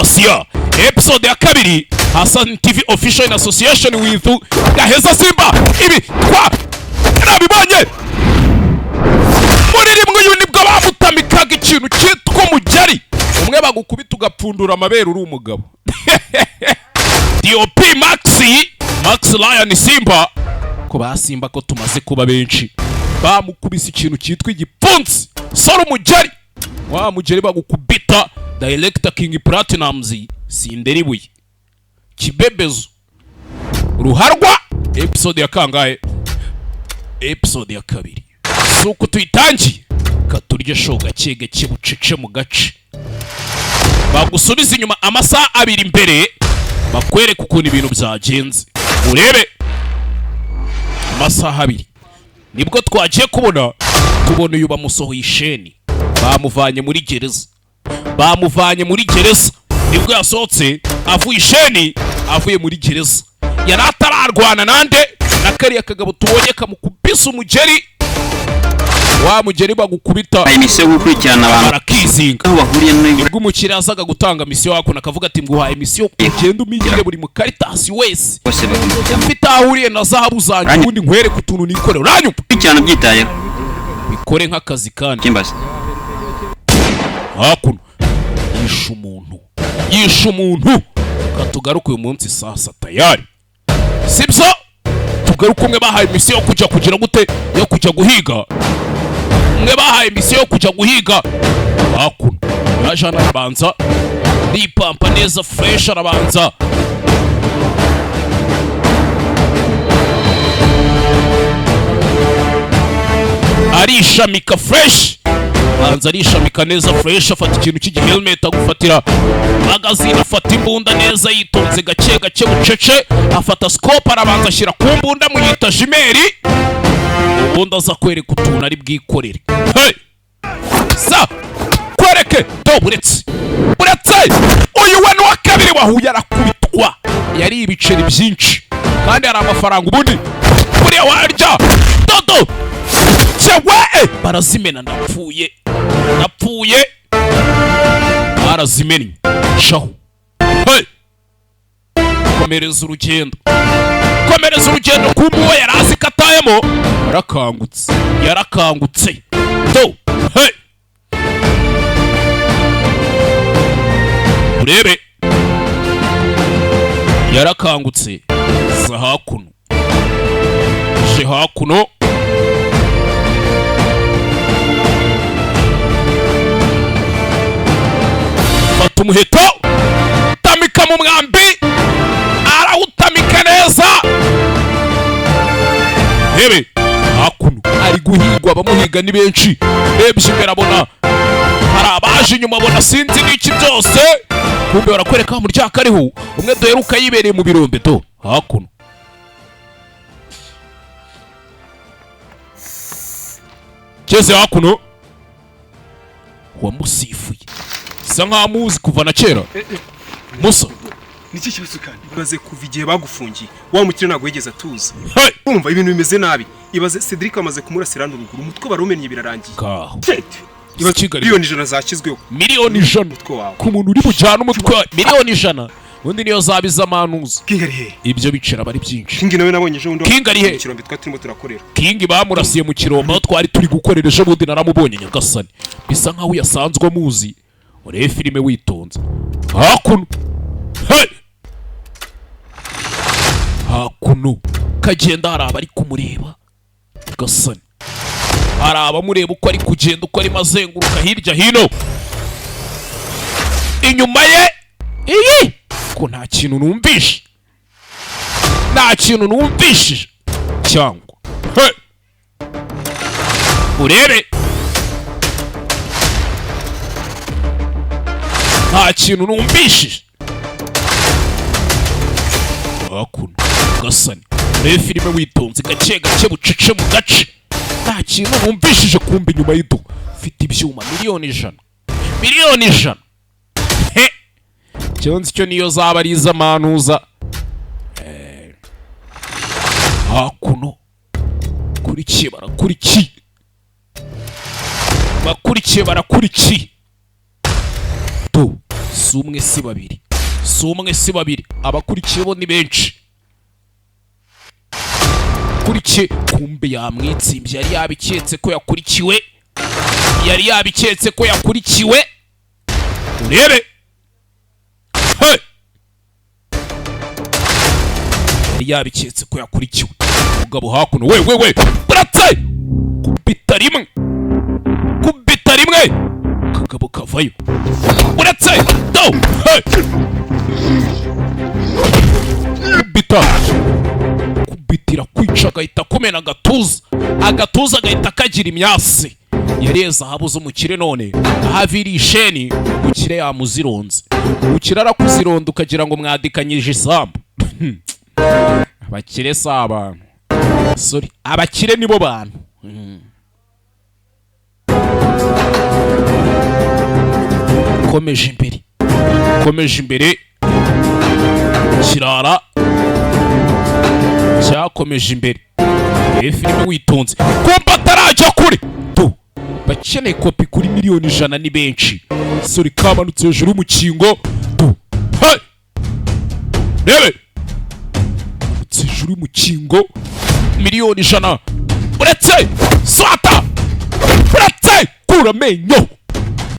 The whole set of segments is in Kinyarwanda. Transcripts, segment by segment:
sensation episode ya kabiri Hassan TV official in association with Gaheza Simba ibi kwa nabibonye muri rimwe uyu nibwo bamutamikaga ikintu cyitwa umugeri umwe bagukubita ugapfundura amabere uri umugabo DOP Max Lion Simba ko basimba ko tumaze kuba benshi bamukubise ikintu cyitwa igipfunsi sora umugeri wa mugeri bagukubita director King Platinumz sinderibuye kibebezo ruharwa episode ya kangahe episode ya kabiri suko tuyitangiye katurye show gakege kibucece mu gace bagusubiza inyuma amasaha abiri imbere bakwereka ukuntu ibintu byagenze urebe amasaha abiri nibwo twagiye kubona uyu bamusohoye isheni bamuvanye muri gereza nibwo yasohotse avuye isheni avuye muri gereza yari atararwana nande na kariya kagabo tubonye kamukubisa umugeri wa mugeri bagukubita imisyo gukurikirana abantu barakizinga nibwo umukiriya azaga gutanga misiyo wako nakavuga ati nguhaye misiyo ugenda umigire buri mukaritasi wese mfite ahuriye na zahabu zanjye ubundi nkwereke utuntu nikore uranyumva cyane byitaye bikore nk'akazi kandi kimbaza hakuno yisha umuntu katugaruka uyu munsi sasa tayari sibyo tugaruka umwe bahaye misiyo yo kujya kugira gute yo kujya guhiga umwe bahaye misiyo yo kujya guhiga hakuno yajana arabanza nipampa neza fresh arabanza arishamika fresh banza arishamika neza fresh afata ikintu cy'igihelmet agufatira magazine afata imbunda neza yitonze gake gake bucece afata scope arabanza ashyira ku mbunda mu yita jimeri ubundi aza kwereka utuntu ari bwikorere hey sa kwereke do buretse uyu we ni wa kabiri wahuye arakubitwa yari ibiceri byinshi kandi hari amafaranga ubundi buriya warya dodo cyewe barazimena ndapfuye barazimennye shaho hey komereza urugendo kumbuwe yari azi ko atayemo yarakangutse do hey urebe yarakangutse za hakuno je hakuno fata umuheto utamika mu mwambi arawutamika neza hebe hakuno ari guhigwa bamuhiga ni benshi rebye imbere abona hari abaje inyuma abona sinzi n'iki byose kumbe barakwereka mu ryaka ariho umwe duheruka yibereye mu birombe do hakuno keze hakuno wamusifuye sa nkamuzi kuva na kera musa niki kibazo kandi ibaze kuva igihe bagufungiye wa mukire ntago yigeze atuza umva ibintu bimeze nabi ibaze Cedric amaze kumurasira n'uruguru umutwe barumenye birarangiye miliyoni 100 zakizweho miliyoni 100 ku muntu uri bujyana umutwe miliyoni 100 undi niyo zabiza amanuza King ari he ibyo bicira bari byinshi King nawe nabonye ejo ndo King ari he kirombe turimo turakorera King bamurasiye mu kirombe twari turi gukorera ejo bundi naramubonye nyagasani bisa nkaho yasanzwe muzi ore filime witonze hakuno hey hakuno kagenda hari abari kumureba gasani hari abamureba uko ari kugenda uko ari mazenguruka hirya hino inyuma ye iyi ko nta kintu numvishije cyangwa hey urebe nta kintu numvishije hakuno gasani urebe filime witonze gake gake bucece mu gace nta kintu numvishije kumbe inyuma y'idu ufite ibyuma miliyoni 100 he cyonzi cyo niyo zaba ari iz'amanuza hakuno barakurikiye do si umwe si babiri, si umwe si babiri, abakurikiye bo ni benshi. Kurikiye kumbe yamwitsimbye, yari yabiketse ko yakurikiwe, yari yabiketse ko yakurikiwe. Urebe hey! Yari yabiketse ko yakurikiwe. Umugabo hakuno we buratse kubita rimwe, kubita rimwe, kagabo kavayo buratse do hey! kubitira kwica agahita kumena agatuza agahita kagira imyasi. Yareza habuze umukire none ahaviriye isheni, umukire yamuzironze, umukire arakuzironda ukagira ngo mwadikanyije isambu. Abakire si abantu, sorry, abakire nibo bantu. Komeje imbere kirara cyakomeje imbere. Filime witonze kumva atarajya kure tu bakeneye kopi kuri miliyoni 100 ni benshi. Sorry, kamanutse hejuru y'umukingo tu hey! Rebe hejuru y'umukingo miliyoni 100 uretse swata uretse kura menyo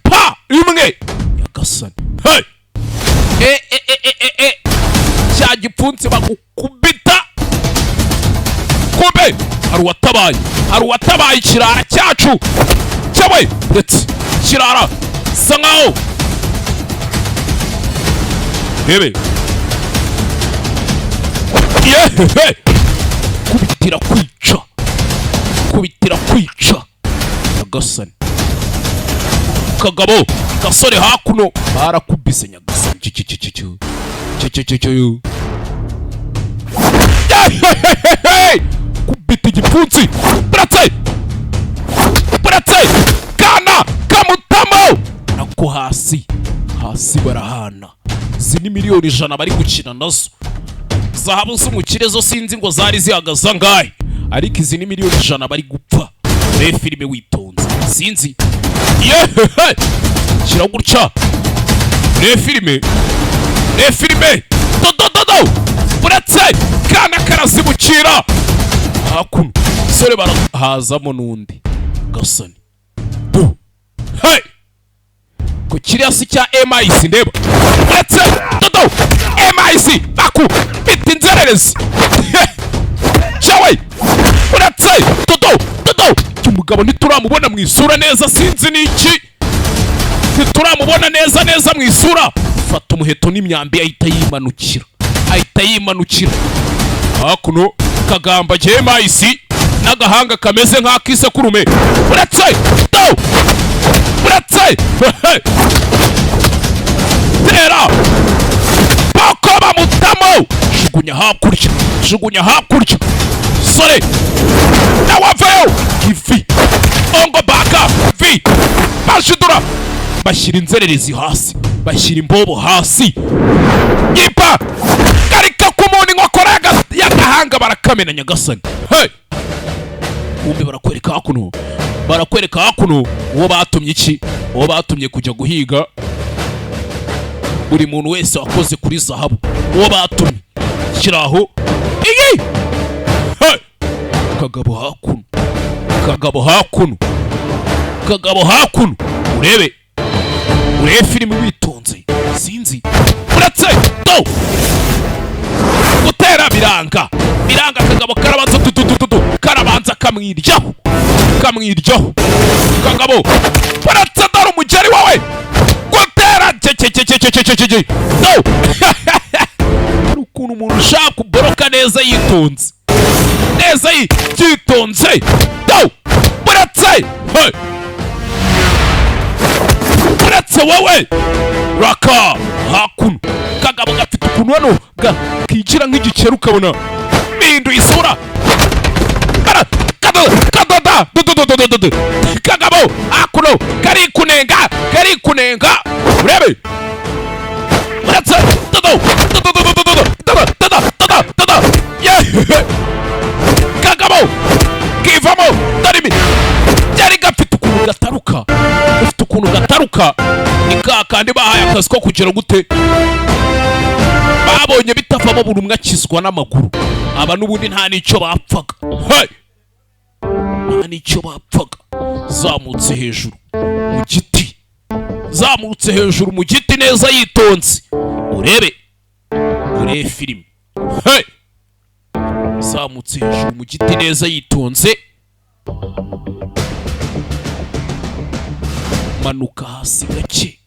pa imwe yagasani hey! Cya gipfunsi bagukubita. Kumbe hari uwatabaye ikirara cyacu cyawe uretse kirara sa nkaho rebe yehehe kubitira kwica Nyagasani. Kagabo gasore hakuno barakubise Nyagasani kubita igipfunsi buratse kana kamutamo nako hasi barahana. Izi ni miliyoni 100 bari gukina nazo. Zahabu z'umukire zo sinzi ngo zari zihagaza ngahe, ariko izi ni miliyoni 100 bari gupfa. Re filime witonze sinzi yehehe kira gutya. Re filime do buratse kana karazibukira hakuno sore barahazamo n'undi Gasani do hey ko kirasi cya MIC ndeba buratse do MIC baku biti nzererezi chawe buratse do umugabo ntituramubona mu isura neza, sinzi niki ntituramubona neza mu isura. Fata umuheto n'imyambi ahita yimanukira hakuno kagamba MIC n'agahanga kameze nk'akisekurume buratse tera bako bamutamo jugunya hakurya sore nawaveyo ivi ongo baka vi bashidura bashyira inzererezi hasi, bashyira imbobo hasi, yipa karika k'umuntu inkokora y'agahanga barakamena Nyagasani hey! Kumbe barakwereka hakuno uwo batumye iki, uwo batumye kujya guhiga buri muntu wese wakoze kuri zahabu, uwo batumye kiraho iyi hey! Kagabo hakuno urebe filime witonze sinzi buratse do gutera biranga Kagabo karabanza karabanza kamwiryaho Kagabo buratse dore umugeri wawe gutera do ukuntu umuntu ushaka kuboroka neza yitonze do buratse hey! Buratse wowe raka hakuno Kagabo gafite ukuntu hano kigira nk'igikeri ukabona mindu isura Kagabo hakuno kari kunenga urebe buratse Kagabo kivamo darimi yari gafite ukuntu gataruka ni kakandi bahaye akazi ko kugera gute babonye bitavamo buri umwe akizwa n'amaguru aba n'ubundi nta n'icyo bapfaga nta n'icyo bapfaga zamutse hejuru mu giti neza yitonze urebe filime zamutse hejuru mu giti neza yitonze manuka hasi gake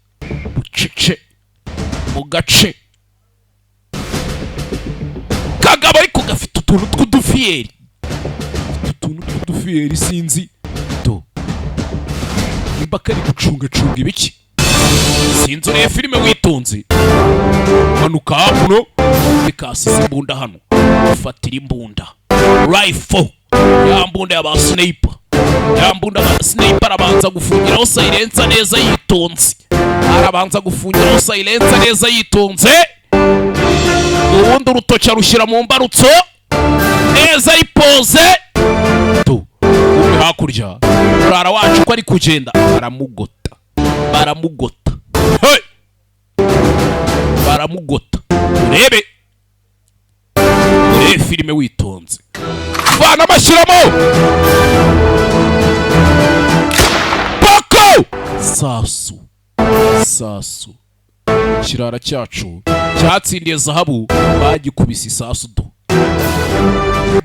bucece mu gace kagabo ariko gafite utuntu tw'udufiyeri sinzi to nimba kari gucungacunga ibiki sinzi urebe filime witonze manuka hakuno bikasize imbunda hano ufatira imbunda rifle ya mbunda y'aba sniper arabanza gufungiraho silencer neza yitonze ubundi urutoki arushyira mu mbarutso neza yipoze tu uri hakurya urara wacu ko ari kugenda baramugota urebe filime witonze vana amashyiramo pako sasu ikirara cyacu cyatsindiye zahabu bagikubise isasu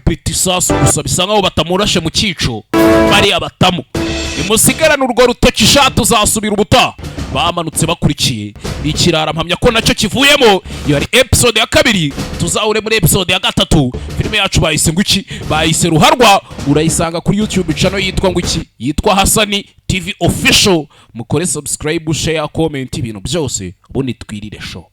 bita isasu gusa bisa nkaho batamurashe mu cyico bariya batamu nimusigarane urwo rutoki ishatu uzasubira ubutaha bamanutse bakurikiye ikirara mpamya ko nacyo kivuyemo iyo ari episode ya 2 tuzahure muri episode ya 3 filime yacu bayise ruharwa urayisanga kuri YouTube channel yitwa Hasani TV official mukore subscribe share comment ibintu byose ubundi twirire show